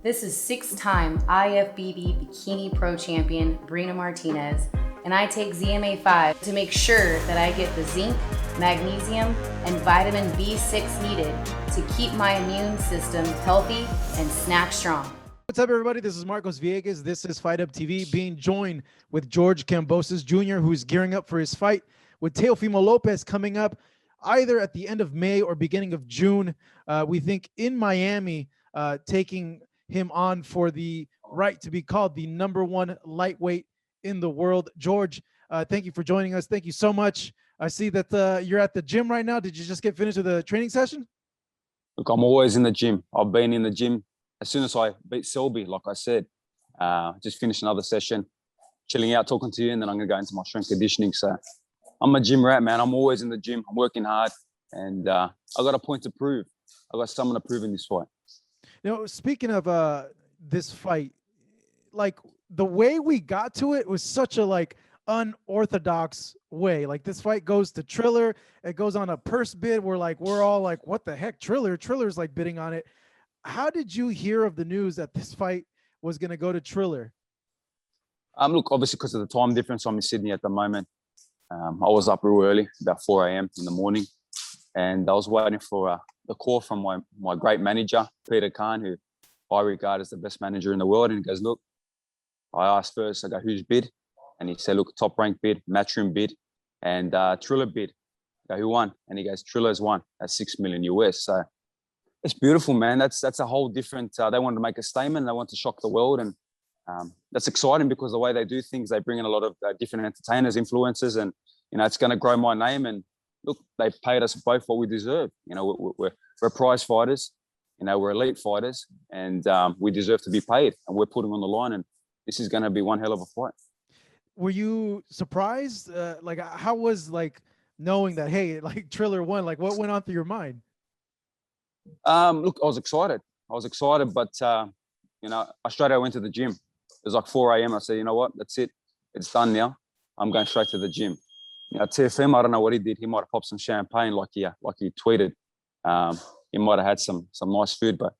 This is six-time IFBB Bikini Pro Champion Brina Martinez, and I take ZMA5 to make sure that I get the zinc, magnesium, and vitamin B6 needed to keep my immune system healthy and snack strong. What's up, everybody? This is Marcos Villegas. This is Fight Up TV, being joined with George Kambosos Jr., who's gearing up for his fight with Teofimo Lopez coming up either at the end of May or beginning of June. We think in Miami, taking him on for the right to be called the #1 lightweight in the world. George, thank you for joining us. Thank you so much. I see that you're at the gym right now. Did you just get finished with the training session? Look, I'm always in the gym. I've been in the gym as soon as I beat Selby, like I said. Just finished another session, chilling out, talking to you, and then I'm going to go into my strength conditioning. So I'm a gym rat, man. I'm always in the gym. I'm working hard, and I got a point to prove. I got something to prove in this fight. You know, speaking of this fight, like the way we got to it was such a unorthodox way. Like this fight goes to Triller, it goes on a purse bid. We're all like, what the heck, Triller? Triller's like bidding on it. How did you hear of the news that this fight was going to go to Triller? Look, obviously because of the time difference, I'm in Sydney at the moment. I was up real early, about 4 a.m. in the morning, and I was waiting for the call from my great manager, Peter Khan, who I regard as the best manager in the world. And he goes, look, I asked first, I go, who's bid? And he said, look, top rank bid, matchroom bid, and Triller bid. I go, who won? And he goes, Triller's won at $6 million US. So it's beautiful, man. That's a whole different, they wanted to make a statement. They want to shock the world. And that's exciting because the way they do things, they bring in a lot of different entertainers, influencers, and, you know, it's going to grow my name. And look, they've paid us both what we deserve. You know, we're prize fighters, you know, we're elite fighters, and we deserve to be paid, and we're putting on the line, and this is going to be one hell of a fight. Were you surprised? How was knowing that, hey, Triller won? Like, what went on through your mind? Look, I was excited, but you know, I straight away went to the gym. It was like 4 a.m. I said, you know what, that's it. It's done now. I'm going straight to the gym. You know, Teofimo, I don't know what he did. He might have popped some champagne like he tweeted. He might have had some nice food, but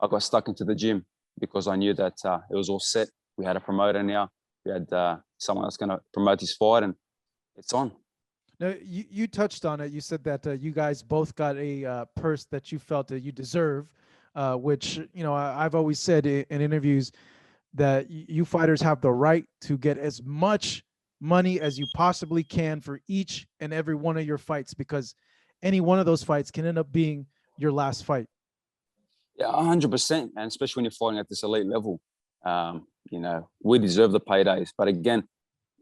I got stuck into the gym because I knew that it was all set. We had a promoter now. We had someone that's going to promote his fight, and it's on. Now, you touched on it. You said that you guys both got a purse that you felt that you deserve, which, you know, I've always said in interviews that you fighters have the right to get as much money as you possibly can for each and every one of your fights, because any one of those fights can end up being your last fight. Yeah, 100%, and especially when you're fighting at this elite level. You know, we deserve the paydays, but again,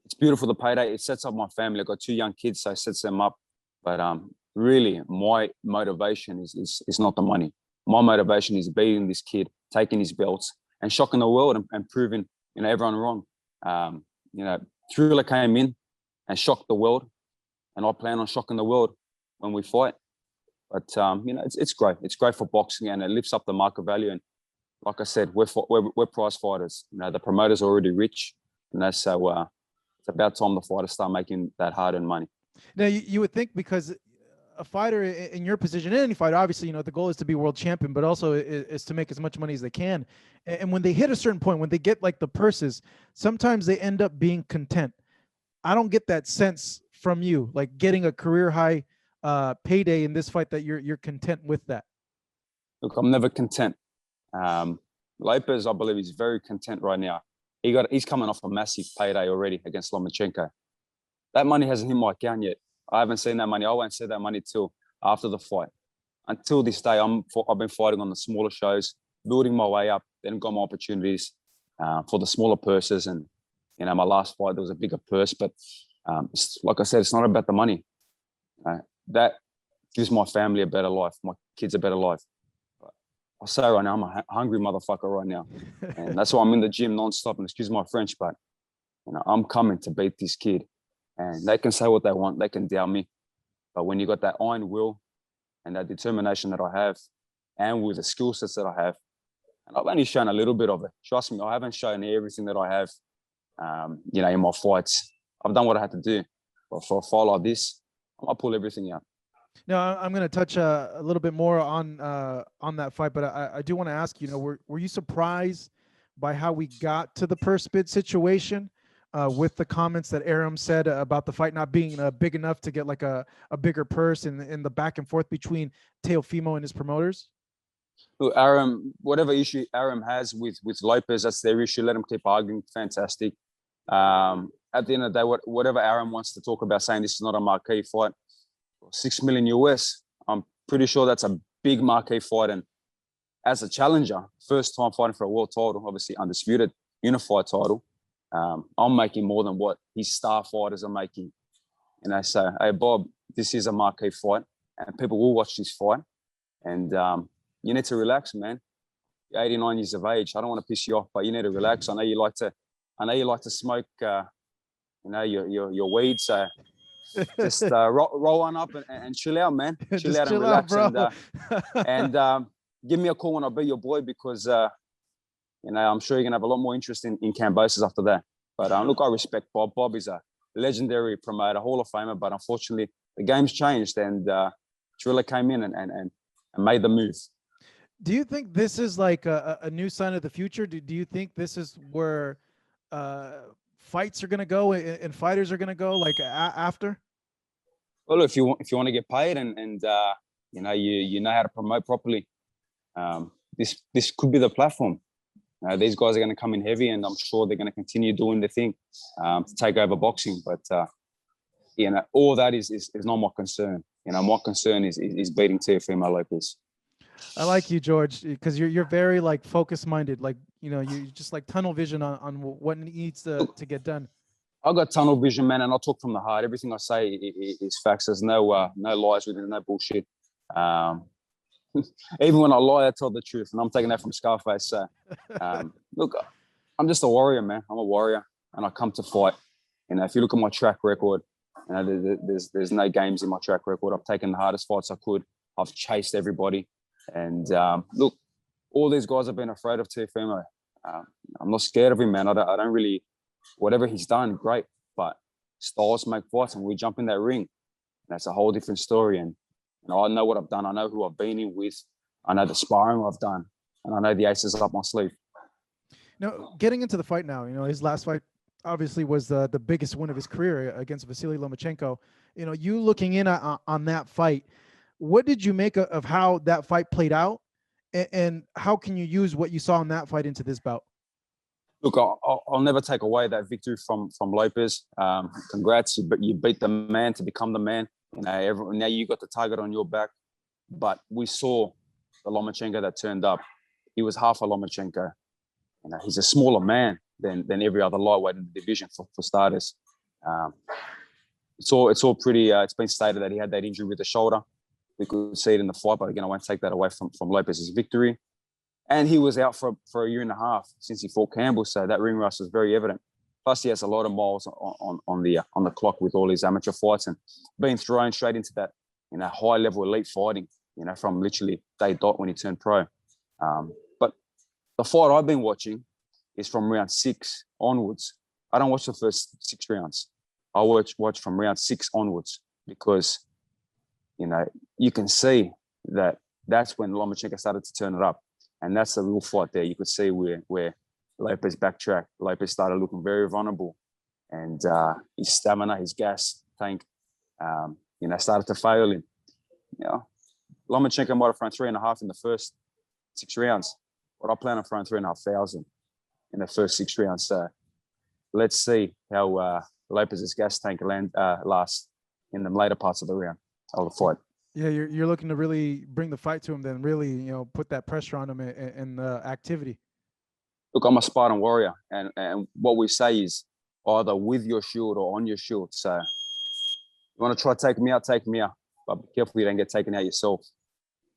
it's beautiful, the payday. It sets up my family. I've got 2 young kids, so it sets them up. But really, my motivation is not the money. My motivation is beating this kid, taking his belts, and shocking the world and proving, you know, everyone wrong. You know, Triller came in and shocked the world, and I plan on shocking the world when we fight. But you know, it's great. It's great for boxing, and it lifts up the market value. And like I said, we're prize fighters. You know, the promoter's already rich, and that's so. It's about time the fighters start making that hard-earned money. Now, you would think, because a fighter in your position, any fighter, obviously, you know, the goal is to be world champion, but also is to make as much money as they can. And when they hit a certain point, when they get like the purses, sometimes they end up being content. I don't get that sense from you, like getting a career high payday in this fight, that you're content with that. Look, I'm never content. Lopez, I believe, is very content right now. He's coming off a massive payday already against Lomachenko. That money hasn't hit my account yet. I haven't seen that money. I won't see that money till after the fight. Until this day, I've been fighting on the smaller shows, building my way up, then got my opportunities for the smaller purses. And, you know, my last fight, there was a bigger purse. But like I said, it's not about the money. That gives my family a better life, my kids a better life. I'll say right now, I'm a hungry motherfucker right now. And that's why I'm in the gym nonstop. And excuse my French, but, you know, I'm coming to beat this kid. And they can say what they want. They can doubt me. But when you got that iron will and that determination that I have, and with the skill sets that I have, and I've only shown a little bit of it. Trust me, I haven't shown everything that I have, you know, in my fights. I've done what I had to do. But for a fight like this, I'll pull everything out. No, I'm going to touch a little bit more on that fight, but I do want to ask, were you surprised by how we got to the purse bid situation with the comments that Aram said about the fight not being big enough to get like a bigger purse in the back and forth between Teofimo and his promoters? Look, Aram, whatever issue Aram has with Lopez, that's their issue. Let him keep arguing. Fantastic. At the end of the day, whatever Aram wants to talk about, saying this is not a marquee fight, 6 million US. I'm pretty sure that's a big marquee fight. And as a challenger, first time fighting for a world title, obviously undisputed, unified title, I'm making more than what his star fighters are making. And I say, hey, Bob, this is a marquee fight and people will watch this fight. And you need to relax, man. You're 89 years of age. I don't want to piss you off, but you need to relax. I know you like to smoke, your weed. So just roll one up and chill out, man. Chill out and relax. Out, and give me a call when I be your boy because, I'm sure you're going to have a lot more interest in Kambosos after that. But look, I respect Bob. Bob is a legendary promoter, Hall of Famer, but unfortunately the game's changed and Triller came in and made the move. Do you think this is like a new sign of the future? Do you think this is where fights are going to go and fighters are going to go like after? Well, look, if you want to get paid and you know how to promote properly, this could be the platform. These guys are going to come in heavy, and I'm sure they're going to continue doing the thing to take over boxing. But all that is not my concern. My concern is beating Teofimo Lopez. I like you, George, because you're very like focus minded. Like you just like tunnel vision on what needs to get done. I've got tunnel vision, man, and I talk from the heart. Everything I say is facts. There's no lies within, no bullshit. Even when I lie, I tell the truth, and I'm taking that from Scarface. So, look, I'm just a warrior, man. I'm a warrior, and I come to fight. If you look at my track record, there's no games in my track record. I've taken the hardest fights I could. I've chased everybody, and look, all these guys have been afraid of Teofimo. I'm not scared of him, man. I don't really. Whatever he's done, great. But styles make fights, and we jump in that ring. That's a whole different story. And I know what I've done. I know who I've been in with. I know the sparring I've done, and I know the aces up my sleeve. Now, getting into the fight now, his last fight obviously was the biggest win of his career against Vasily Lomachenko. You looking in on that fight, what did you make of how that fight played out, and how can you use what you saw in that fight into this bout? Look, I'll never take away that victory from Lopez. Congrats, you beat the man to become the man. Now you got the target on your back. But we saw the Lomachenko that turned up. He was half a Lomachenko. He's a smaller man than every other lightweight in the division for starters. It's all pretty. It's been stated that he had that injury with the shoulder. We could see it in the fight, but again, I won't take that away from Lopez's victory. And he was out for a year and a half since he fought Campbell, so that ring rust was very evident. Plus, he has a lot of miles on the clock with all his amateur fights and being thrown straight into that high level elite fighting. From literally day dot when he turned pro. But the fight I've been watching is from round 6 onwards. I don't watch the first 6 rounds. I watch from round 6 onwards because you can see that's when Lomachenko started to turn it up. And that's the real fight there. You could see where Lopez backtracked. Lopez started looking very vulnerable. And his stamina, his gas tank, started to fail him. Lomachenko might have thrown 3.5 in the first 6 rounds. But I plan on throwing 3,500 in the first 6 rounds. So let's see how Lopez's gas tank lasts in the later parts of the round, of the fight. Yeah, you're looking to really bring the fight to him, then really, put that pressure on him and the activity. Look, I'm a Spartan warrior, and what we say is either with your shield or on your shield. So you want to try to take me out, but be careful you don't get taken out yourself.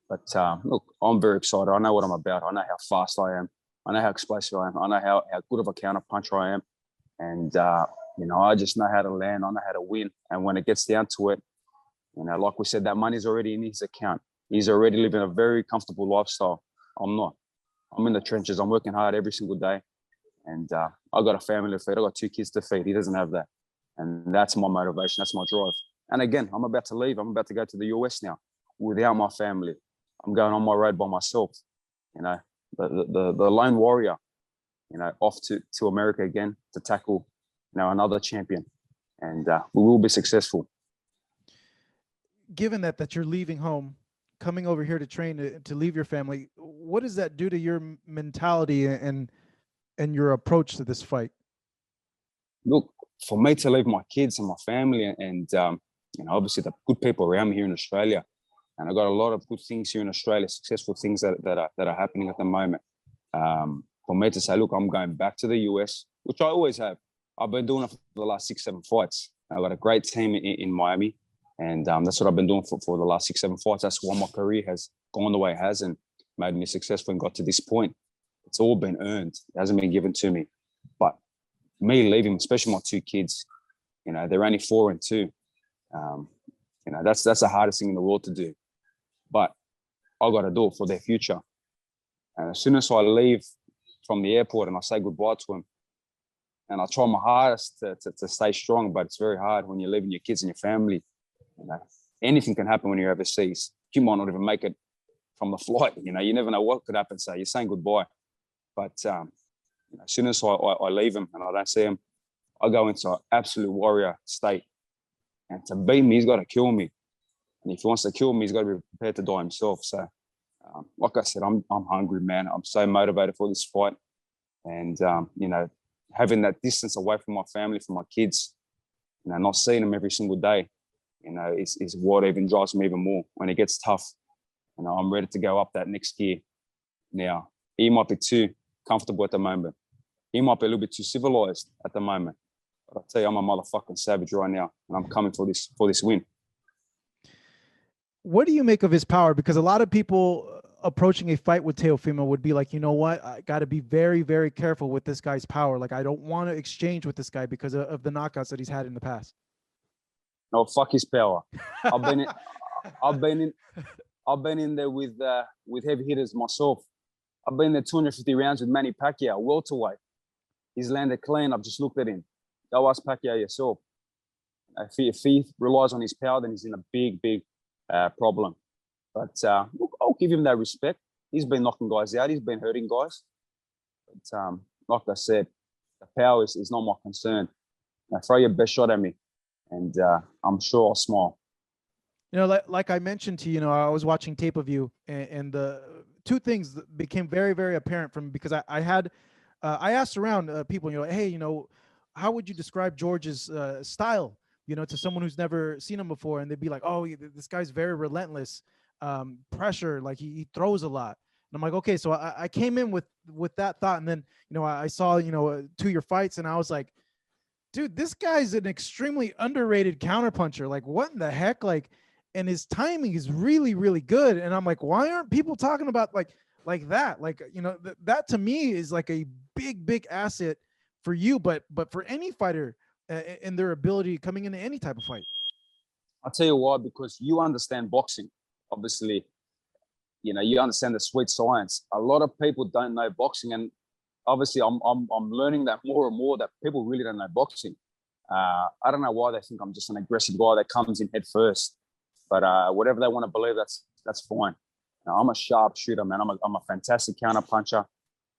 But look, I'm very excited. I know what I'm about. I know how fast I am. I know how explosive I am. I know how good of a counterpuncher I am. And, I just know how to land. I know how to win. And when it gets down to it, like we said, that money's already in his account. He's already living a very comfortable lifestyle. I'm not. I'm in the trenches. I'm working hard every single day. And I got a family to feed. I got 2 kids to feed. He doesn't have that. And that's my motivation. That's my drive. And again, I'm about to leave. I'm about to go to the US now without my family. I'm going on my road by myself, you know, the lone warrior, you know, off to America again to tackle, you know, another champion. And we will be successful. Given that you're leaving home, coming over here to train, to leave your family, what does that do to your mentality and your approach to this fight? Look, for me to leave my kids and my family and you know, obviously the good people around me here in Australia, and I got a lot of good things here in Australia, successful things that are happening at the moment. For me to say, look, I'm going back to the US, which I always have. I've been doing it for the last 6-7 fights. I've got a great team in Miami, and that's what I've been doing for the last 6-7 fights. That's why my career has gone the way it has and made me successful and got to this point. It's all been earned. It hasn't been given to me. But me leaving, especially my 2 kids, you know, they're only 4 and 2. You know, that's the hardest thing in the world to do. But I got to do it for their future. And as soon as I leave from the airport and I say goodbye to them, and I try my hardest to stay strong, but it's very hard when you're leaving your kids and your family. You know, anything can happen when you're overseas. You might not even make it from the flight. You know, you never know what could happen. So you're saying goodbye. But you know, as soon as I leave them and I don't see them, I go into an absolute warrior state. And to beat me, he's got to kill me. And if he wants to kill me, he's got to be prepared to die himself. So, like I said, I'm hungry, man. I'm so motivated for this fight. And, you know, having that distance away from my family, from my kids, you know, not seeing them every single day, you know, is what even drives me even more. When it gets tough, you know, I'm ready to go up that next gear. Now, he might be too comfortable at the moment. He might be a little bit too civilized at the moment. But I tell you, I'm a motherfucking savage right now, and I'm coming for this win. What do you make of his power? Because a lot of people approaching a fight with Teofimo would be like, you know what, I got to be very, very careful with this guy's power. Like, I don't want to exchange with this guy because of the knockouts that he's had in the past. No, fuck his power. I've been in there with heavy hitters myself. I've been there 250 rounds with Manny Pacquiao, welterweight. He's landed clean. I've just looked at him. Go ask Pacquiao yourself. If he relies on his power, then he's in a big problem. But look, I'll give him that respect. He's been knocking guys out. He's been hurting guys. But like I said, the power is not my concern. Now, throw your best shot at me, and I'm sure I'll smile. You know, like I mentioned to you, I was watching tape of you, and the 2 things that became very, very apparent from, because I asked around people, hey, how would you describe George's style, to someone who's never seen him before? And they'd be like, oh, this guy's very relentless, pressure, like he throws a lot. And I'm like, okay, so I came in with that thought, and then I saw 2 of your fights, and I was like, dude, this guy's an extremely underrated counterpuncher. Like, what in the heck? Like, and his timing is really, really good. And I'm like, why aren't people talking about like that? Like, that to me is like a big asset for you, but for any fighter and their ability coming into any type of fight. I'll tell you why, because you understand boxing. Obviously, you understand the sweet science. A lot of people don't know boxing, and obviously I'm learning that more and more, that people really don't know boxing. I don't know why they think I'm just an aggressive guy that comes in head first. But whatever they want to believe, that's fine. I'm a sharp shooter, man. I'm a fantastic counter puncher.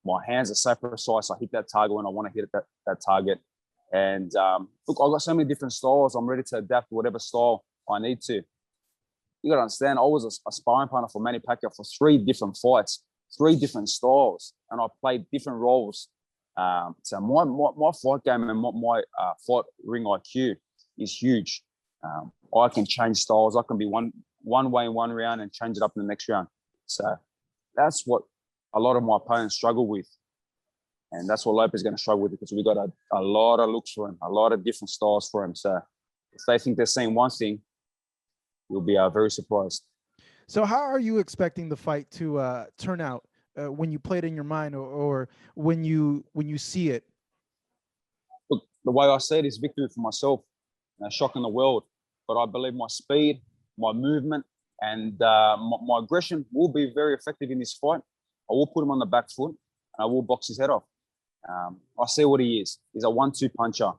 My hands are so precise. I hit that target when I want to hit that target. And look, I've got so many different styles. I'm ready to adapt to whatever style I need to. You got to understand, I was a sparring partner for Manny Pacquiao for 3 different fights, 3 different styles, and I played different roles. So my fight game and my fight ring IQ is huge. I can change styles. I can be one way in one round and change it up in the next round. So that's what a lot of my opponents struggle with. And that's what Lopez is going to struggle with, because we've got a lot of looks for him, a lot of different styles for him. So if they think they're seeing one thing, you'll be very surprised. So how are you expecting the fight to turn out when you play it in your mind, or when you see it? Look, the way I see it is victory for myself, shocking the world. But I believe my speed, my movement, and my aggression will be very effective in this fight. I will put him on the back foot, and I will box his head off. I see what he is. He's a 1-2 puncher.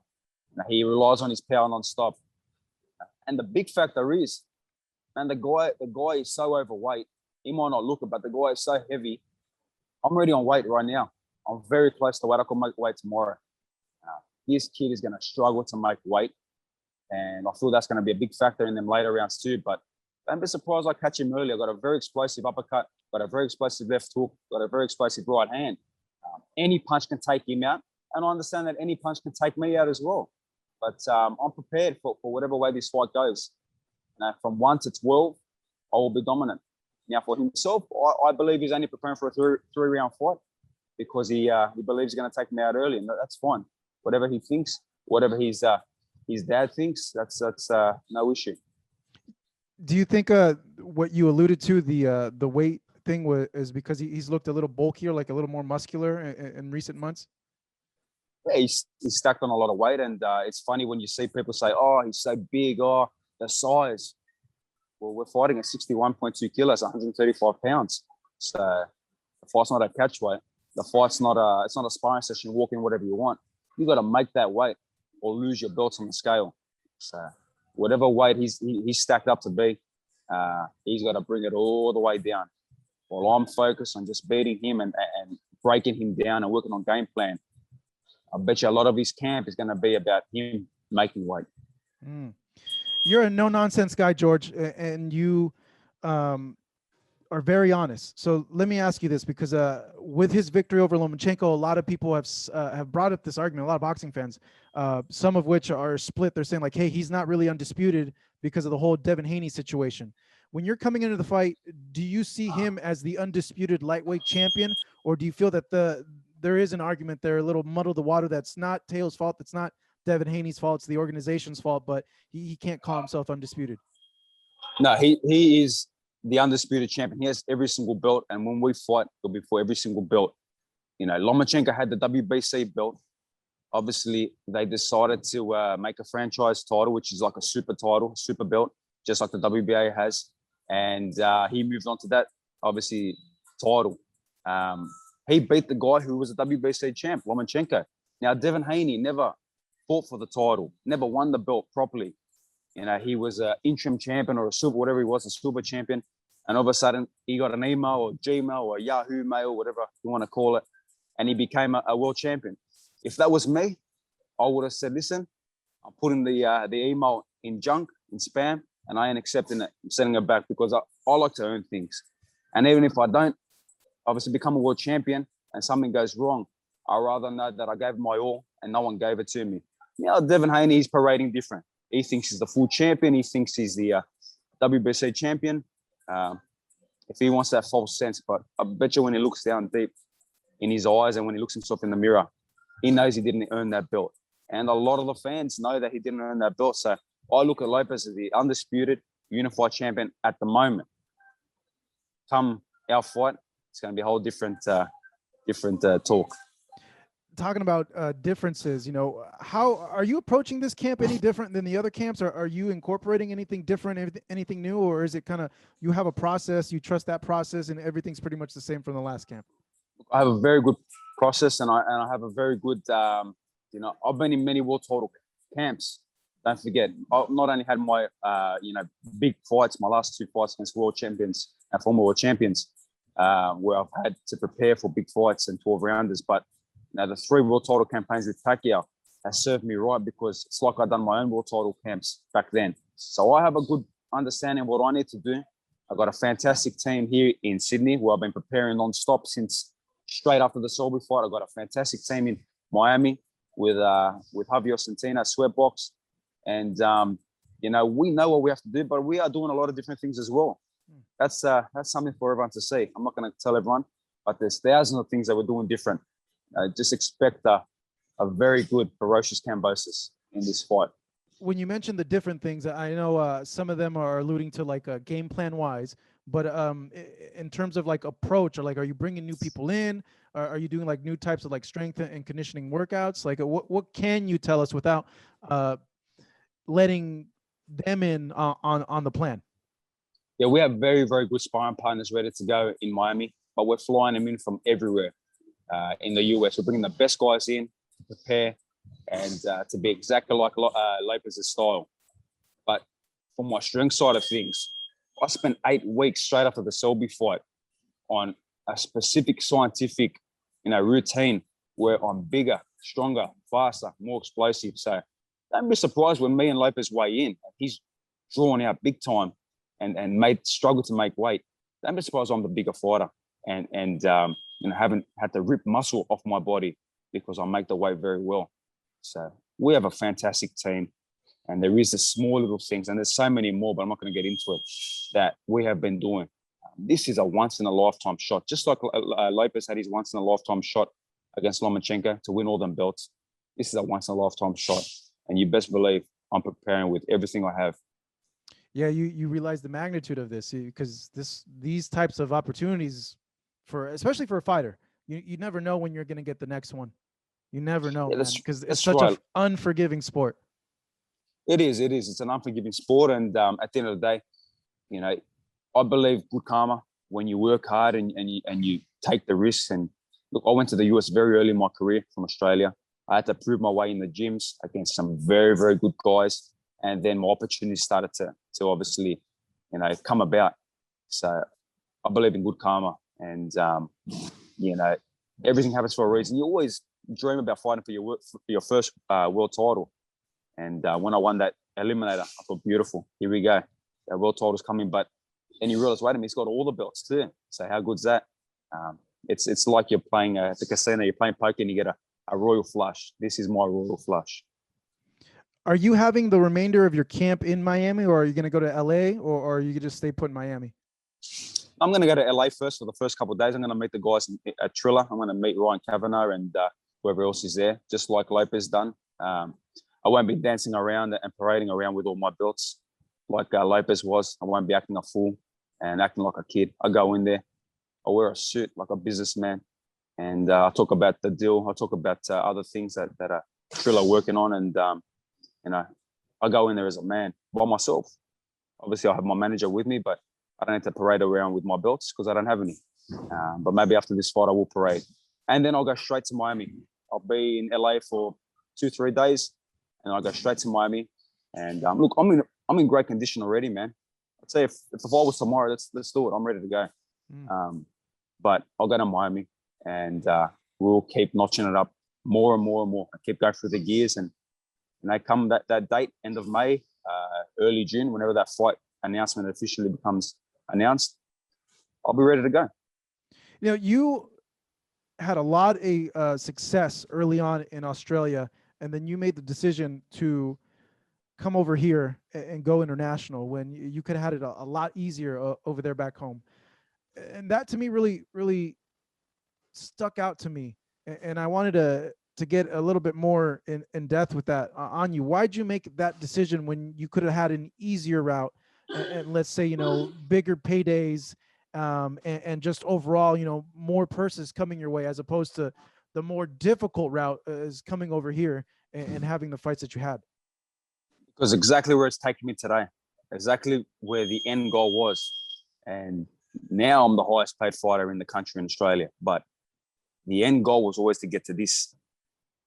He relies on his power non-stop. And the big factor is, man, the guy is so overweight. He might not look it, but the guy is so heavy. I'm already on weight right now. I'm very close to weight. I could make weight tomorrow. This kid is going to struggle to make weight. And I feel that's going to be a big factor in them later rounds too. But don't be surprised I catch him early. I got a very explosive uppercut, got a very explosive left hook, got a very explosive right hand. Any punch can take him out. And I understand that any punch can take me out as well. But I'm prepared for whatever way this fight goes. From 1 to 12, I will be dominant. Now, for himself, I believe he's only preparing for a three-round fight because he believes he's going to take me out early, and that's fine. Whatever he thinks, whatever his dad thinks, that's no issue. Do you think what you alluded to, the weight thing, is because he's looked a little bulkier, like a little more muscular in recent months? Yeah, he's stacked on a lot of weight, and it's funny when you see people say, "Oh, he's so big, oh, the size." Well, we're fighting at 61.2 kilos, 135 pounds. So the fight's not a catch weight. The fight's it's not a sparring session, walk in whatever you want. You got to make that weight or lose your belts on the scale. So whatever weight he's stacked up to be, he's got to bring it all the way down. While I'm focused on just beating him and breaking him down and working on game plan. I bet you a lot of his camp is going to be about him making weight. You're a no-nonsense guy, George, and you are very honest. So let me ask you this, because with his victory over Lomachenko, a lot of people have brought up this argument, a lot of boxing fans, some of which are split. They're saying like, hey, he's not really undisputed because of the whole Devin Haney situation. When you're coming into the fight, do you see him as the undisputed lightweight champion, or do you feel that there is an argument there, a little muddle the water, that's not Teo's fault, that's not Devin Haney's fault, it's the organization's fault, but he can't call himself undisputed? No, he is the undisputed champion. He has every single belt, and when we fight, it'll be for every single belt. You know, Lomachenko had the WBC belt. Obviously, they decided to make a franchise title, which is like a super title, super belt, just like the WBA has. And he moved on to that, obviously, title. He beat the guy who was a WBC champ, Lomachenko. Now, Devin Haney never fought for the title, never won the belt properly. You know, he was an interim champion or a super, whatever he was, a super champion. And all of a sudden, he got an email or Gmail or Yahoo Mail, whatever you want to call it, and he became a world champion. If that was me, I would have said, listen, I'm putting the email in junk, in spam, and I ain't accepting it. I'm sending it back because I like to earn things. And even if I don't, obviously become a world champion and something goes wrong, I'd rather know that I gave my all and no one gave it to me. Now, Devin Haney, he's parading different. He thinks he's the full champion. He thinks he's the WBC champion. If he wants that false sense, but I bet you when he looks down deep in his eyes and when he looks himself in the mirror, he knows he didn't earn that belt. And a lot of the fans know that he didn't earn that belt. So I look at Lopez as the undisputed unified champion at the moment. Come our fight, it's going to be a whole different talk. Talking about differences, you know, how are you approaching this camp any different than the other camps? Or are you incorporating anything different, anything new? Or is it kind of, you have a process, you trust that process, and everything's pretty much the same from the last camp? I have a very good process, and I have a very good, you know, I've been in many world title camps. Don't forget, I've not only had my, you know, big fights, my last 2 fights against world champions and former world champions, where I've had to prepare for big fights and 12 rounders, but now, the 3 world title campaigns with Pacquiao has served me right because it's like I've done my own world title camps back then. So I have a good understanding of what I need to do. I've got a fantastic team here in Sydney where I've been preparing non-stop since straight after the Selby fight. I've got a fantastic team in Miami with Javier Centeno, Sweatbox. And, you know, we know what we have to do, but we are doing a lot of different things as well. That's something for everyone to see. I'm not going to tell everyone, but there's thousands of things that we're doing different. Just expect a very good, ferocious Kambosos in this fight. When you mentioned the different things, I know some of them are alluding to like game plan wise, but in terms of like approach, or like, are you bringing new people in? Are you doing like new types of like strength and conditioning workouts? Like what can you tell us without letting them in on the plan? Yeah, we have very, very good sparring partners ready to go in Miami, but we're flying them in from everywhere. In the US, we're bringing the best guys in to prepare and to be exactly like Lopez's style. But from my strength side of things, I spent 8 weeks straight after the Selby fight on a specific scientific, routine where I'm bigger, stronger, faster, more explosive. So don't be surprised when me and Lopez weigh in. He's drawn out big time and struggle to make weight. Don't be surprised I'm the bigger fighter and haven't had to rip muscle off my body because I make the weight very well. So we have a fantastic team, and there is the small little things, and there's so many more, but I'm not going to get into it, that we have been doing. This is a once-in-a-lifetime shot, just like Lopez had his once-in-a-lifetime shot against Lomachenko to win all them belts. This is a once-in-a-lifetime shot, and you best believe I'm preparing with everything I have. Yeah, you realize the magnitude of this, because these types of opportunities, especially for a fighter, you never know when you're going to get the next one. You never know, because it's such an unforgiving sport. It is. It's an unforgiving sport, and at the end of the day, I believe good karma when you work hard and you take the risks. And look, I went to the US very early in my career from Australia. I had to prove my way in the gyms against some very, very good guys, and then my opportunities started to obviously, come about. So I believe in good karma, and everything happens for a reason. You always dream about fighting for your first world title, and when I won that eliminator, I thought, beautiful, here we go, that world title's coming. But then you realize, wait a minute, he's got all the belts too. So how good's that? It's like you're playing at the casino, you're playing poker and you get a royal flush. This is my royal flush. Are you having the remainder of your camp in Miami, or are you going to go to LA, or are you going to just stay put in Miami? I'm going to go to LA first for the first couple of days. I'm going to meet the guys at Triller. I'm going to meet Ryan Kavanagh and whoever else is there, just like Lopez done. I won't be dancing around and parading around with all my belts like Lopez was. I won't be acting a fool and acting like a kid. I go in there, I wear a suit like a businessman, and I talk about the deal. I talk about other things that are Triller working on, and I go in there as a man by myself. Obviously, I have my manager with me, but I don't have to parade around with my belts because I don't have any. But maybe after this fight, I will parade, and then I'll go straight to Miami. I'll be in LA for 2-3 days, and I'll go straight to Miami. And look, I'm in great condition already, man. I'd say if the fight was tomorrow, let's do it. I'm ready to go. But I'll go to Miami, and we'll keep notching it up more and more and more. I keep going through the gears, and come that date, end of May, early June, whenever that fight announcement officially becomes announced, I'll be ready to go. You had a lot of success early on in Australia, and then you made the decision to come over here and go international when you could have had it a lot easier over there back home. And that to me really, really stuck out to me. And I wanted to get a little bit more in depth with that on you. Why'd you make that decision when you could have had an easier route and let's say, bigger paydays and just overall, more purses coming your way, as opposed to the more difficult route is coming over here and having the fights that you had? Because exactly where it's taking me today, exactly where the end goal was. And now I'm the highest paid fighter in the country in Australia. But the end goal was always to get to this,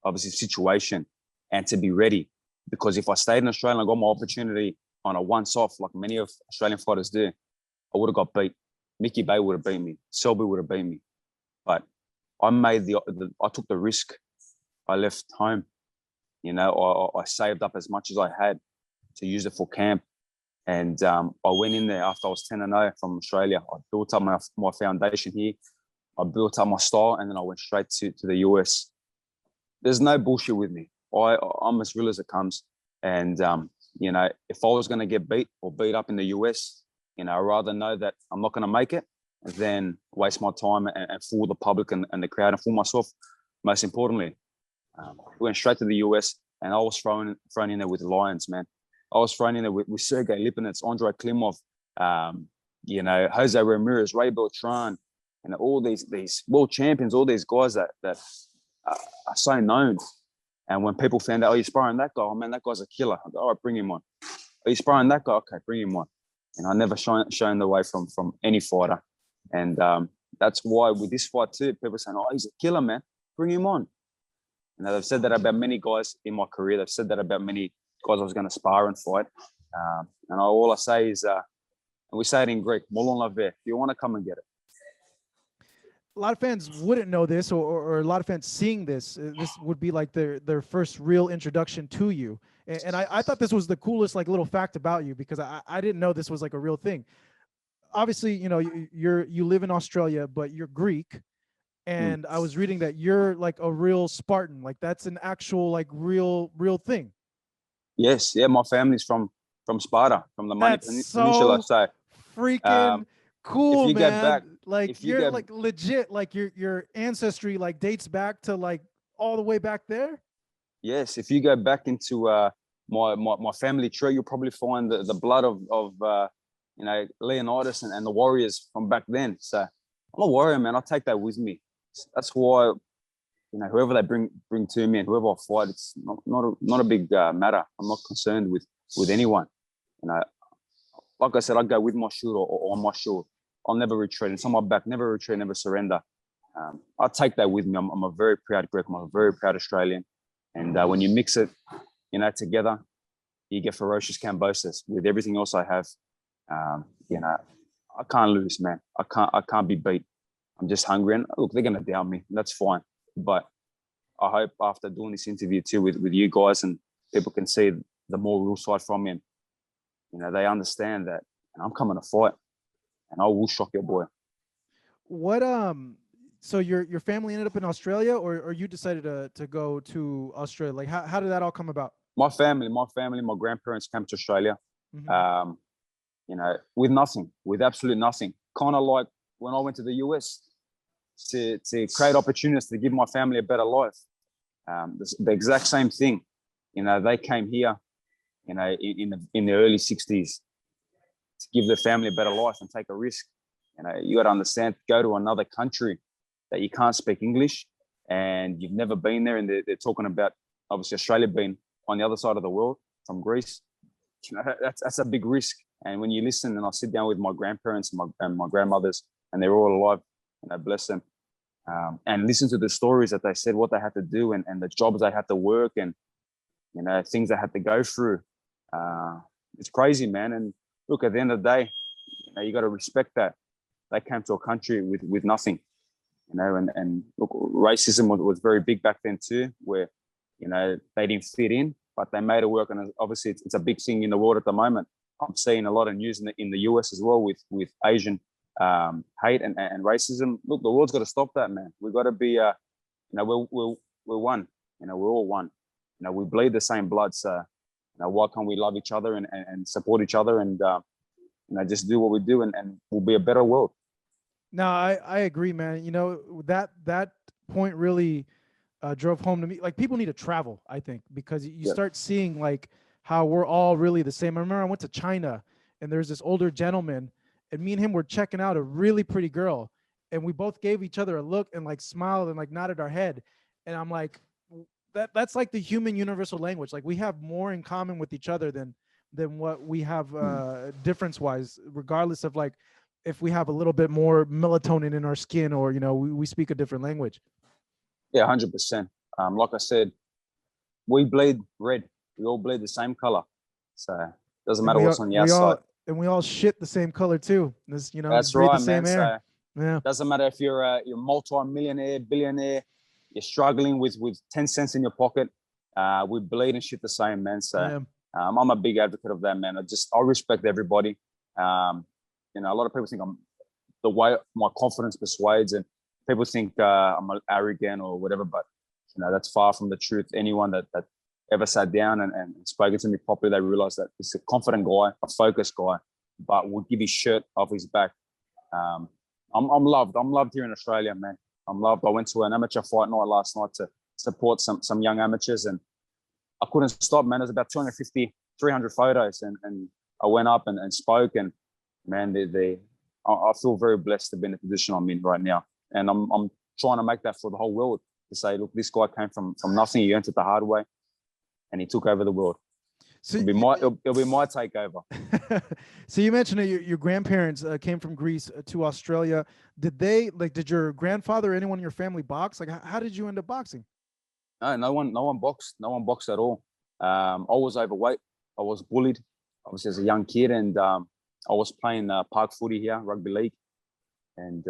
obviously, situation and to be ready. Because if I stayed in Australia and I got my opportunity on a once-off, like many of Australian fighters do, I would have got beat. Mickey Bay would have beat me. Selby would have beat me. But I took the risk. I left home. I saved up as much as I had to use it for camp. And I went in there after I was 10-0 from Australia. I built up my foundation here. I built up my style, and then I went straight to the US. There's no bullshit with me. I'm as real as it comes. And, if I was going to get beat or beat up in the US, I'd rather know that I'm not going to make it than waste my time and fool the public and the crowd and fool myself, most importantly. We went straight to the US, and I was thrown in there with the Lions, man. I was thrown in there with Sergey Lipinets, Andrei Klimov, Jose Ramirez, Ray Beltran, and all these world champions, all these guys that are so known. And when people found out, oh, you're sparring that guy, oh man, that guy's a killer. I go, all right, bring him on. Oh, you're sparring that guy, okay, bring him on. And I never shown the way from any fighter. And that's why with this fight too, people saying, oh, he's a killer, man, bring him on. And they've said that about many guys in my career. They've said that about many guys I was going to spar and fight. And all I say is, and we say it in Greek, molon lave. If you want to come and get it. A lot of fans wouldn't know this, or a lot of fans seeing this, this would be like their first real introduction to you. And I thought this was the coolest like little fact about you, because I didn't know this was like a real thing. Obviously, you know, you live in Australia, but you're Greek. And I was reading that you're like a real Spartan. Like that's an actual like real thing. Yes, yeah, my family's from Sparta, from the Manny Peninsula. So freaking cool, if you man. get back, like you're like legit, like your ancestry like dates back to like all the way back there. Yes, if you go back into my family tree, you'll probably find the blood of you know, Leonidas and the warriors from back then. So I'm a warrior, man. I'll take that with me. That's why, you know, whoever they bring to me and whoever I fight, it's not a big matter. I'm not concerned with anyone. You know, like I said, I go with my shield or on my shield. I'll never retreat. It's on my back. Never retreat, never surrender. I'll take that with me. I'm a very proud Greek. I'm a very proud Australian. And when you mix it, you know, together, you get ferocious Kambosos with everything else I have. You know, I can't lose, man. I can't be beat. I'm just hungry. And look, they're going to doubt me. And that's fine. But I hope after doing this interview too with you guys, and people can see the more real side from me, and, you know, they understand that I'm coming to fight and I will shock your boy. What, so your family ended up in Australia, or you decided to go to Australia? Like how did that all come about? My family, my grandparents came to Australia, Mm-hmm. you know, with nothing, with absolute nothing. Kind of like when I went to the US to create opportunities to give my family a better life. The exact same thing. You know, they came here, you know, in the early 60s to give their family a better life and take a risk. You know, you got to understand, go to another country that you can't speak English and you've never been there, and they're talking about, obviously, Australia being on the other side of the world from Greece. You know, that's a big risk. And when you listen, and I sit down with my grandparents and my grandmothers, and they're all alive, you know, bless them, and listen to the stories that they said, what they had to do, and the jobs they had to work, and, you know, things they had to go through. It's crazy, man. And look, at the end of the day, you know, you got to respect that they came to a country with nothing, you know, and look, racism was very big back then too, where, you know, they didn't fit in, but they made it work. And obviously it's a big thing in the world at the moment. I'm seeing a lot of news in the US as well with Asian hate and racism. Look, the world's got to stop that, man. We've got to be, you know, we're one. You know, we're all one. You know, we bleed the same blood. So, you know, why can't we love each other and support each other, and you know, just do what we do, and we'll be a better world. No, I agree, man. You know, that point really drove home to me. Like, people need to travel, I think, because you start seeing like how we're all really the same. I remember I went to China, and there's this older gentleman, and me and him were checking out a really pretty girl, and we both gave each other a look and like smiled and like nodded our head. And I'm like, that's like the human universal language. Like, we have more in common with each other than what we have difference wise, regardless of like if we have a little bit more melatonin in our skin, or, you know, we speak a different language. Yeah, 100%. Like I said, we bleed red. We all bleed the same color. So it doesn't matter what's on the outside. And we all shit the same color too. This, you know, that's breathe right, the same man. air. So yeah. Doesn't matter if you're multi-millionaire, billionaire, you're struggling with 10 cents in your pocket. We bleed and shit the same, man. So I'm a big advocate of that, man. I respect everybody. You know, a lot of people think I'm the way my confidence persuades, and people think I'm arrogant or whatever, but, you know, that's far from the truth. Anyone that ever sat down and spoken to me properly, they realize that he's a confident guy, a focused guy, but will give his shirt off his back. I'm loved. I'm loved here in Australia, man. I'm loved. I went to an amateur fight night last night to support some young amateurs, and I couldn't stop, man. There's about 250, 300 photos, and I went up and spoke, and, man, I feel very blessed to be in the position I'm in right now. And I'm trying to make that for the whole world, to say, look, this guy came from nothing. He earned it the hard way, and he took over the world. So it'll be my takeover. So you mentioned that your grandparents came from Greece to Australia. Did your grandfather or anyone in your family box? Like, how did you end up boxing? No one boxed. No one boxed at all. I was overweight. I was bullied. obviously as a young kid, and I was playing park footy here, rugby league. And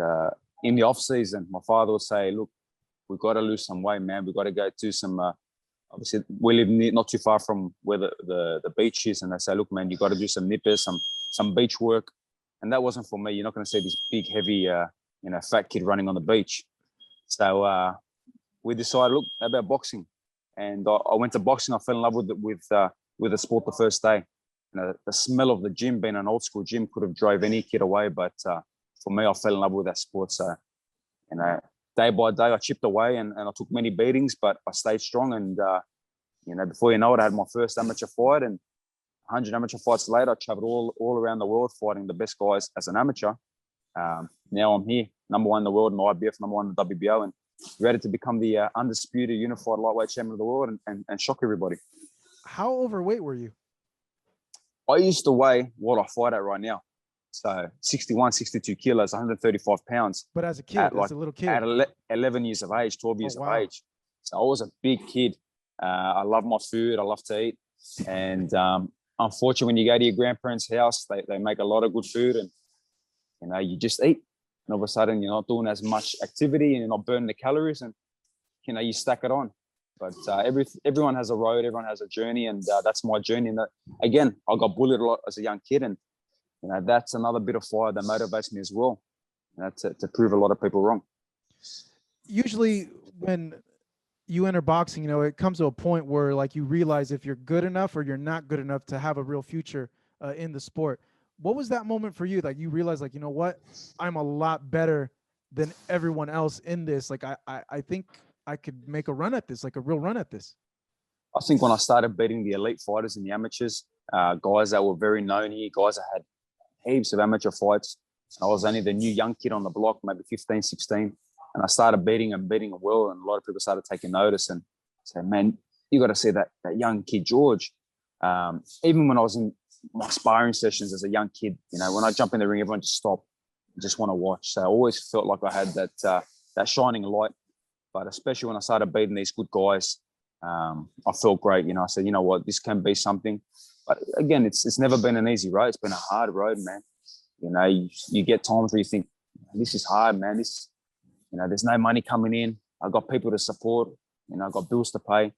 in the off season, my father would say, "Look, we've got to lose some weight, man. We've got to go to some." Obviously, we live not too far from where the beach is, and they say, "Look, man, you got to do some nippers, some beach work." And that wasn't for me. You're not going to see this big, heavy, fat kid running on the beach. So we decided, look, how about boxing? And I went to boxing. I fell in love with the sport the first day. The smell of the gym, being an old school gym, could have drove any kid away. But for me, I fell in love with that sport. So, day by day, I chipped away and I took many beatings, but I stayed strong. And, before you know it, I had my first amateur fight. And 100 amateur fights later, I traveled all around the world fighting the best guys as an amateur. Now I'm here, number one in the world in the IBF, number one in the WBO, and ready to become the undisputed unified lightweight champion of the world and shock everybody. How overweight were you? I used to weigh what I fight at right now. So 61, 62 kilos, 135 pounds. But as a kid, as a little kid? At 11 years of age, 12 years of age. So I was a big kid. I love my food. I love to eat. And unfortunately, when you go to your grandparents' house, they make a lot of good food and, you just eat. And all of a sudden, you're not doing as much activity and you're not burning the calories and, you stack it on. But everyone has a road, everyone has a journey, and that's my journey. And again, I got bullied a lot as a young kid, and that's another bit of fire that motivates me as well, to prove a lot of people wrong. Usually, when you enter boxing, it comes to a point where like you realize if you're good enough or you're not good enough to have a real future in the sport. What was that moment for you? Like you realize, like, you know what, I'm a lot better than everyone else in this. Like I think I could make a run at this, like a real run at this. I think when I started beating the elite fighters and the amateurs, guys that were very known here, guys that had heaps of amateur fights. I was only the new young kid on the block, maybe 15, 16. And I started beating them well. And a lot of people started taking notice and said, man, you got to see that young kid, George. Even when I was in my sparring sessions as a young kid, when I jump in the ring, everyone just stop and just want to watch. So I always felt like I had that shining light. But especially when I started beating these good guys, I felt great. I said, you know what, this can be something. But again, it's never been an easy road. It's been a hard road, man. You get times where you think, this is hard, man. There's no money coming in. I got people to support. I got bills to pay.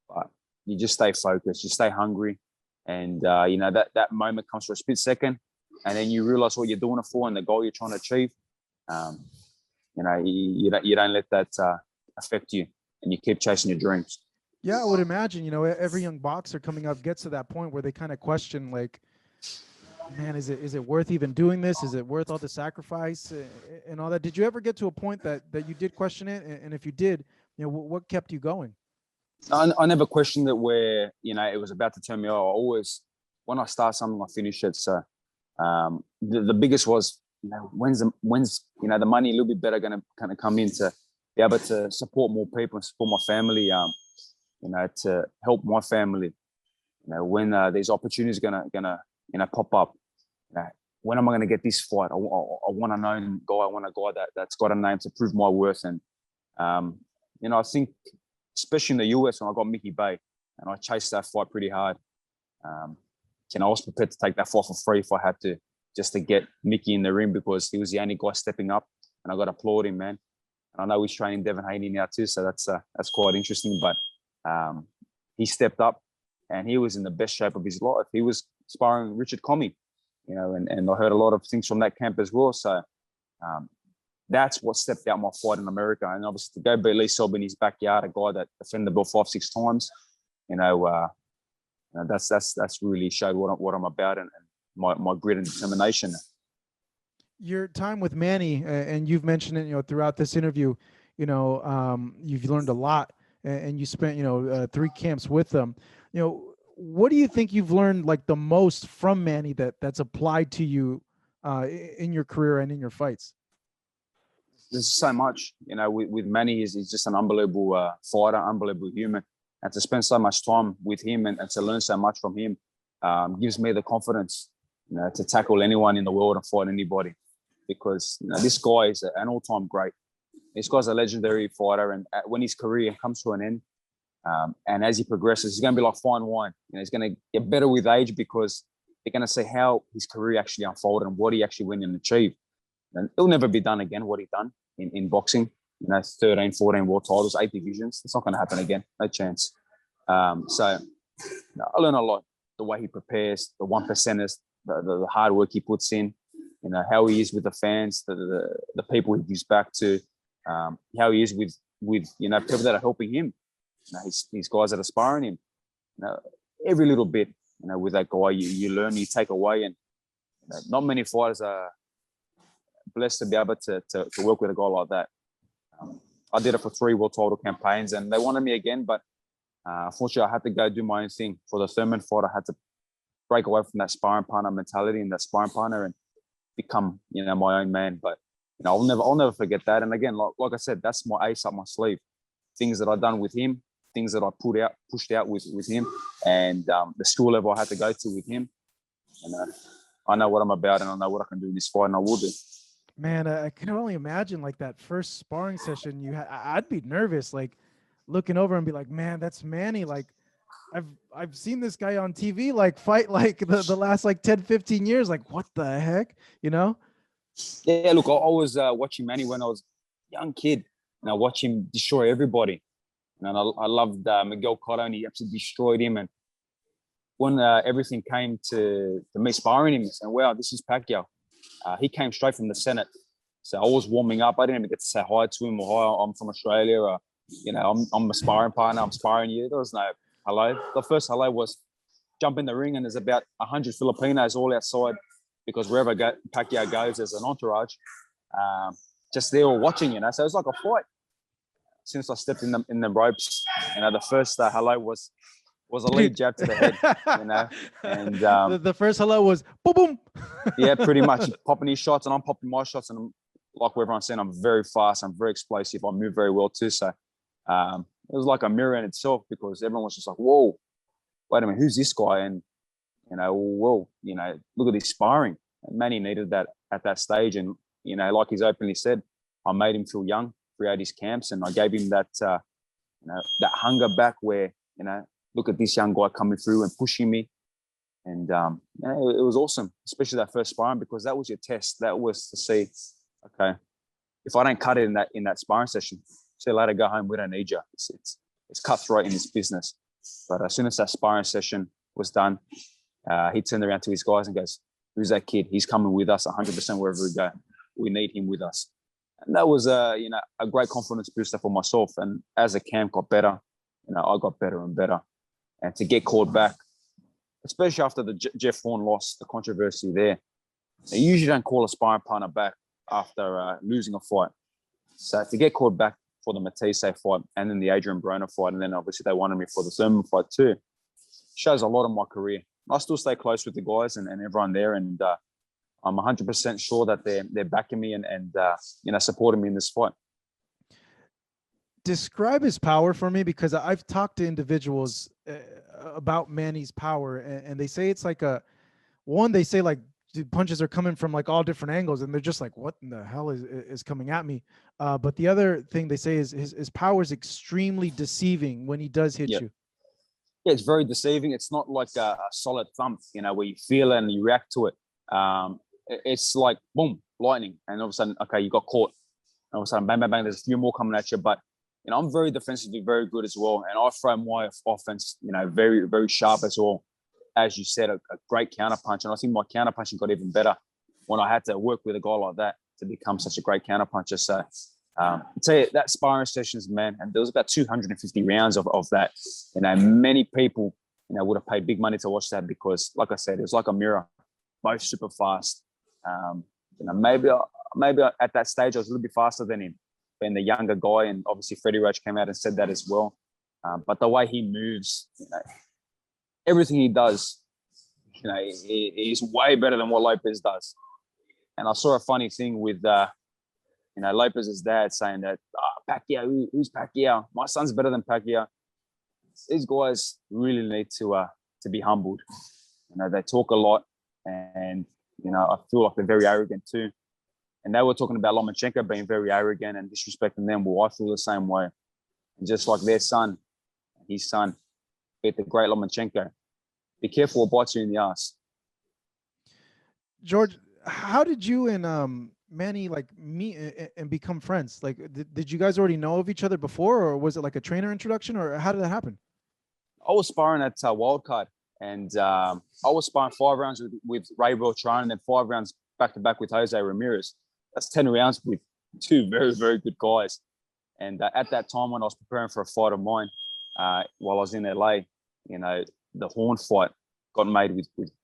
But you just stay focused. You stay hungry. And, that moment comes for a split second. And then you realize what you're doing it for and the goal you're trying to achieve. You don't let that affect you, and you keep chasing your dreams. Yeah, I would imagine, every young boxer coming up gets to that point where they kind of question, like, man, is it worth even doing this? Is it worth all the sacrifice and all that? Did you ever get to a point that you did question it? And if you did, what kept you going? I never questioned it where, it was about to turn me off. I always, when I start something, I finish it. So the biggest was, when's the money a little bit better going to kind of come in to be able to support more people and support my family, to help my family, when these opportunities gonna pop up, when am I going to get this fight? I want a known guy. I want a guy that's got a name to prove my worth. And, I think, especially in the US, when I got Mickey Bay and I chased that fight pretty hard, I was prepared to take that fight for free if I had to, just to get Mickey in the ring because he was the only guy stepping up, and I got to applaud him, man. And I know he's training Devin Haney now too, so that's quite interesting. But he stepped up, and he was in the best shape of his life. He was sparring Richard Comey, and I heard a lot of things from that camp as well. So that's what stepped out my fight in America. And obviously to go beat Lee Selby in his backyard, a guy that defended the belt 5-6 times, that's really showed what I'm about and my grit and determination. Your time with Manny, and you've mentioned it, throughout this interview, you've learned a lot, and you spent, 3 camps with them. What do you think you've learned like the most from Manny that's applied to you in your career and in your fights? There's so much, with Manny, he's just an unbelievable fighter, unbelievable human. And to spend so much time with him and to learn so much from him gives me the confidence, to tackle anyone in the world and fight anybody. Because this guy is an all-time great. This guy's a legendary fighter, and when his career comes to an end, and as he progresses, he's going to be like fine wine. He's going to get better with age because they're going to see how his career actually unfolded and what he actually went and achieved. And it'll never be done again, what he done in boxing. 13, 14 world titles, 8 divisions. It's not going to happen again. No chance. So I learned a lot. The way he prepares, the 1%ers, the hard work he puts in, how he is with the fans, the people he gives back to, how he is with people that are helping him, his guys that are sparring him. Every little bit, with that guy, you learn, you take away, and not many fighters are blessed to be able to work with a guy like that. I did it for 3 world title campaigns, and they wanted me again, but unfortunately, I had to go do my own thing. For the Thurman fight, I had to break away from that sparring partner mentality and that sparring partner and become, my own man. But I'll never forget that. And again, like I said, that's my ace up my sleeve. Things that I've done with him, things that I pushed out with him, and the school level I had to go to with him. And I know what I'm about, and I know what I can do in this fight, and I will do. Man, I can only imagine like that first sparring session I'd be nervous, like looking over and be like, man, that's Manny. Like I've seen this guy on TV, like fight like the last like 10, 15 years. Like, what the heck, Yeah, look, I was watching Manny when I was a young kid, and I watched him destroy everybody. And I loved Miguel Cotto, and he absolutely destroyed him. And when everything came to me sparring him, and wow, this is Pacquiao. He came straight from the Senate. So I was warming up. I didn't even get to say hi to him, or hi, I'm from Australia, or, I'm a sparring partner, I'm sparring you. There was no hello. The first hello was jump in the ring, and there's about 100 Filipinos all outside, because wherever Pacquiao goes, there's an entourage. Just there all watching, So it was like a fight. As soon as I stepped in the ropes, the first hello was a lead jab to the head, and the first hello was boom, boom. Yeah, pretty much popping his shots, and I'm popping my shots, and like everyone's saying, I'm very fast, I'm very explosive, I move very well too. So it was like a mirror in itself, because everyone was just like, whoa, wait a minute, who's this guy? And whoa, look at his sparring. And Manny needed that at that stage, and like he's openly said, I made him feel young throughout his camps, and I gave him that that hunger back, where look at this young guy coming through and pushing me. And it was awesome, especially that first sparring, because that was your test. That was to see, okay, if I don't cut it in that sparring session, see you later, go home, we don't need you. It's cutthroat in this business. But as soon as that sparring session was done, he turned around to his guys and goes, who's that kid? He's coming with us 100% wherever we go. We need him with us. And that was a great confidence booster for myself. And as the camp got better, I got better and better. And to get called back, especially after the Jeff Horn loss, the controversy there, they usually don't call a sparring partner back after losing a fight. So to get called back for the Matisse fight, and then the Adrian Broner fight, and then obviously they wanted me for the Thurman fight too, shows a lot of my career. I still stay close with the guys and everyone there, and I'm 100% sure that they're backing me and supporting me in this fight. Describe his power for me, because I've talked to individuals about Manny's power, and they say it's like they say like the punches are coming from like all different angles, and they're just like, what in the hell is coming at me? But the other thing they say is his power is extremely deceiving when he does hit you. Yeah, it's very deceiving. It's not like a solid thump, where you feel it and you react to it. It's like boom, lightning, and all of a sudden, okay, you got caught. And all of a sudden, bang, bang, bang. There's a few more coming at you, but I'm very defensively very good as well, and I throw my offense, very, very sharp as well. As you said, a great counterpunch, and I think my counterpunching got even better when I had to work with a guy like that to become such a great counterpuncher. So, I tell you, that sparring sessions, man, and there was about 250 rounds of that. Many people, would have paid big money to watch that, because, like I said, it was like a mirror, both super fast. Maybe at that stage I was a little bit faster than him, being the younger guy, and obviously Freddie Roach came out and said that as well. But the way he moves, everything he does, he's way better than what Lopez does. And I saw a funny thing with, Lopez's dad saying that, Pacquiao, who's Pacquiao? My son's better than Pacquiao. These guys really need to be humbled. They talk a lot, and I feel like they're very arrogant too. And they were talking about Lomachenko being very arrogant and disrespecting them. Well, I feel the same way. And just like their son, his son, beat the great Lomachenko. Be careful what bites you in the ass. George, how did you and Manny like meet and become friends? Like, did you guys already know of each other before, or was it like a trainer introduction, or how did that happen? I was sparring at Wildcard, and I was sparring 5 rounds with Ray Beltran, and then 5 rounds back to back with Jose Ramirez. That's 10 rounds with two very, very good guys. And at that time, when I was preparing for a fight of mine, while I was in LA, the Horn fight got made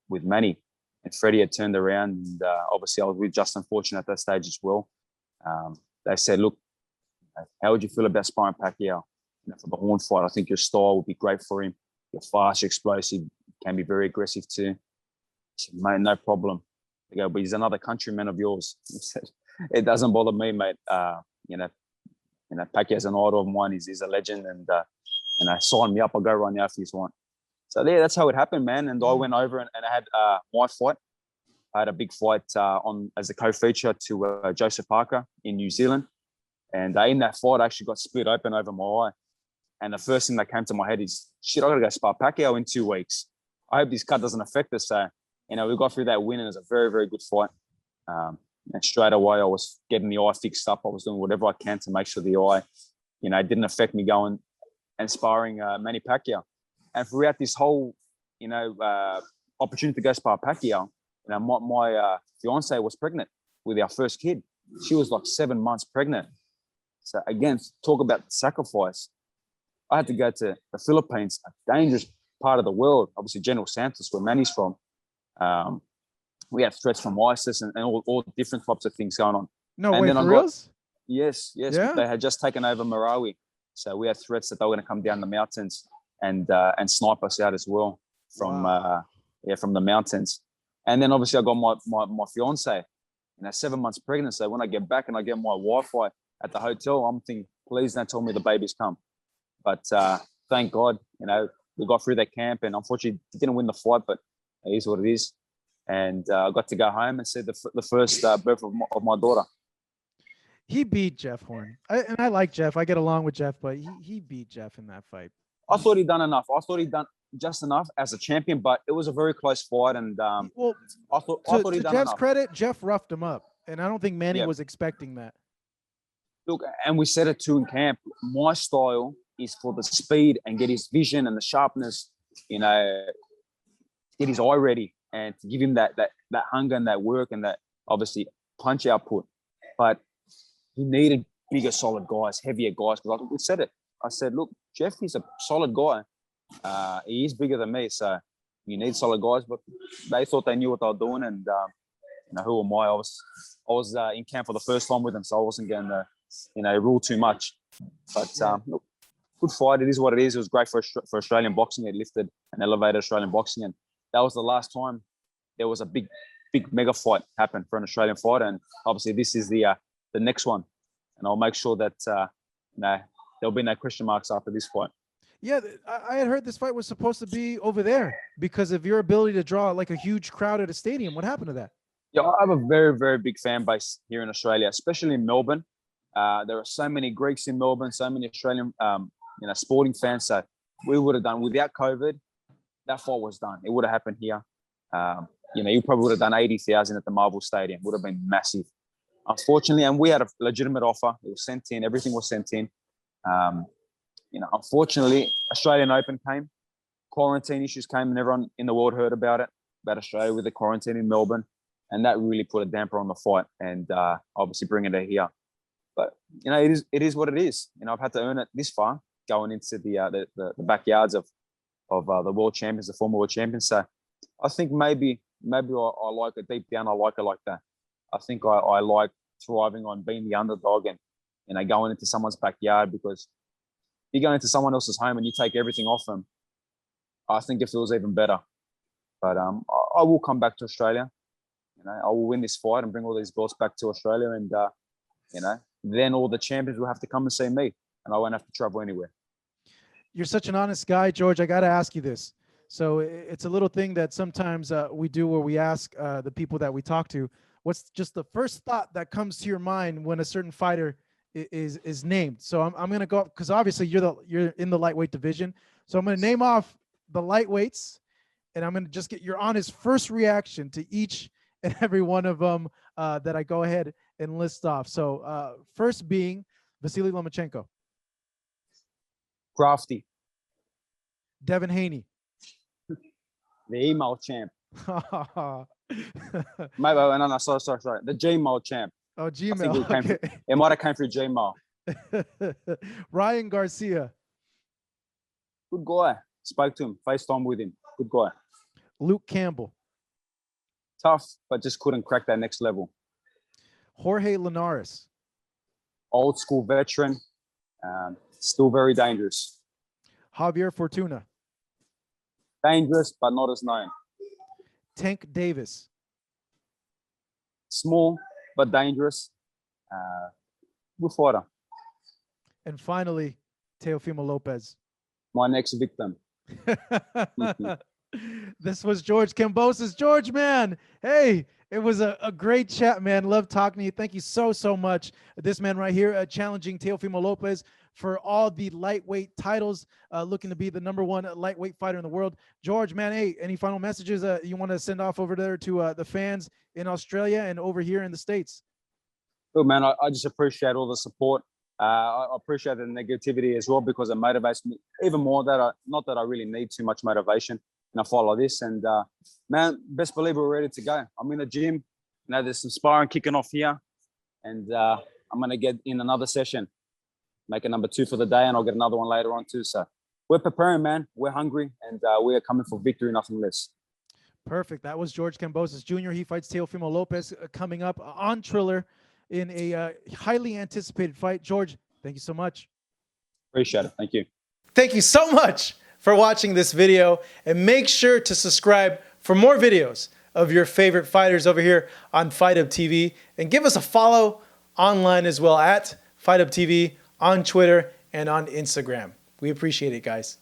with Manny, and Freddie had turned around, and obviously I was with Justin Fortune at that stage as well. They said, "Look, how would you feel about sparring Pacquiao? For the Horn fight, I think your style would be great for him. You're fast, you're explosive, can be very aggressive too." I said, "Mate, no problem." They go, "But he's another countryman of yours." I said, "It doesn't bother me, mate. Pacquiao's an idol of mine. He's a legend, and sign me up. I'll go right now if you want." So yeah, that's how it happened, man. And I went over and I had my fight. I had a big fight on as a co-feature to Joseph Parker in New Zealand, and in that fight, I actually got split open over my eye. And the first thing that came to my head is, shit, I got to go spar Pacquiao in 2 weeks. I hope this cut doesn't affect us. So, we got through that win, and it was a very, very good fight. And straight away, I was getting the eye fixed up. I was doing whatever I can to make sure the eye, didn't affect me going and sparring Manny Pacquiao. And throughout this whole, opportunity to go spar Pacquiao, my fiance was pregnant with our first kid. She was like 7 months pregnant. So again, talk about sacrifice. I had to go to the Philippines, a dangerous part of the world. Obviously, General Santos, where Manny's from. We had threats from ISIS and all different types of things going on. No and way, for reals? Yes. Yeah? They had just taken over Marawi. So we had threats that they were going to come down the mountains and snipe us out as well from the mountains. And then obviously I got my fiance, 7 months pregnant. So when I get back and I get my Wi-Fi at the hotel, I'm thinking, please don't tell me the baby's come. But thank God, we got through that camp, and unfortunately didn't win the fight, but it is what it is. And I got to go home and see the first birth of my daughter. He beat Jeff Horn. I like Jeff. I get along with Jeff, but he beat Jeff in that fight. I thought he'd done enough. I thought he'd done just enough as a champion, but it was a very close fight. And I thought he'd done Jeff's enough. credit, Jeff roughed him up, and I don't think Manny was expecting that. Look, and we said it too in camp. My style is for the speed and get his vision and the sharpness, get his eye ready and to give him that hunger and that work and that obviously punch output. But he needed bigger, solid guys, heavier guys. Because we said it. I said, look, Jeff, he's a solid guy. He is bigger than me, so you need solid guys. But they thought they knew what they were doing, and who am I? I was in camp for the first time with them, so I wasn't going to rule too much. But look, good fight. It is what it is. It was great for Australian boxing. It lifted and elevated Australian boxing, and that was the last time there was a big mega fight happen for an Australian fighter. And obviously, this is the next one, and I'll make sure that there'll be no question marks after this fight. Yeah, I had heard this fight was supposed to be over there because of your ability to draw like a huge crowd at a stadium. What happened to that? Yeah, I have a very, very big fan base here in Australia, especially in Melbourne. There are so many Greeks in Melbourne, so many Australian, sporting fans. So we would have done without COVID. That fight was done. It would have happened here. You probably would have done 80,000 at the Marvel Stadium. Would have been massive. Unfortunately, and we had a legitimate offer. It was sent in. Everything was sent in. Unfortunately, Australian Open came. Quarantine issues came, and everyone in the world heard about Australia with the quarantine in Melbourne, and that really put a damper on the fight. And obviously, bringing it here. But it is what it is. I've had to earn it this far, going into the backyards of the world champions, the former world champions. So I think maybe I like it deep down. I like it like that. I think I like thriving on being the underdog and going into someone's backyard, because you go into someone else's home and you take everything off them. I think it feels even better. But I will come back to Australia. I will win this fight and bring all these belts back to Australia, and then all the champions will have to come and see me, and I won't have to travel anywhere. You're such an honest guy, George. I got to ask you this. So it's a little thing that sometimes we do where we ask the people that we talk to, what's just the first thought that comes to your mind when a certain fighter is named. So I'm going to go, because obviously you're in the lightweight division. So I'm going to name off the lightweights, and I'm going to just get your honest first reaction to each and every one of them that I go ahead and list off. So first being Vasily Lomachenko, Crafty, Devin Haney. the email champ. No, sorry. The Gmail champ. Oh, I think Gmail. it might have came through Gmail. Okay. Ryan Garcia, Good guy. Spoke to him, FaceTime with him. Good guy. Luke Campbell, Tough, but just couldn't crack that next level. Jorge Linares, Old school veteran, still very dangerous. Javier Fortuna, Dangerous, but not as known. Tank Davis, Small, but dangerous. Good fighter. and finally Teofimo Lopez. My next victim. This was George Kambosos. George, man, hey, it was a great chat, man. Love talking to you. Thank you so much. This man right here challenging Teofimo Lopez for all the lightweight titles, looking to be the #1 lightweight fighter in the world. George, man, hey, any final messages you want to send off over there to the fans in Australia and over here in the States? Good, man. I just appreciate all the support. I appreciate the negativity as well, because it motivates me even more. Not that I really need too much motivation in a fight like this. And man, best believe we're ready to go. I'm in the gym. There's some sparring kicking off here, and I'm gonna get in another session, make a #2 for the day, and I'll get another one later on too. So we're preparing, man. We're hungry, and we are coming for victory, nothing less. Perfect. That was George Kambosos Jr. He fights Teofimo Lopez coming up on Triller in a highly anticipated fight. George, thank you so much. Appreciate it. Thank you. Thank you so much for watching this video, and make sure to subscribe for more videos of your favorite fighters over here on Fight Up TV, and give us a follow online as well at Fight Up TV on Twitter and on Instagram. We appreciate it, guys.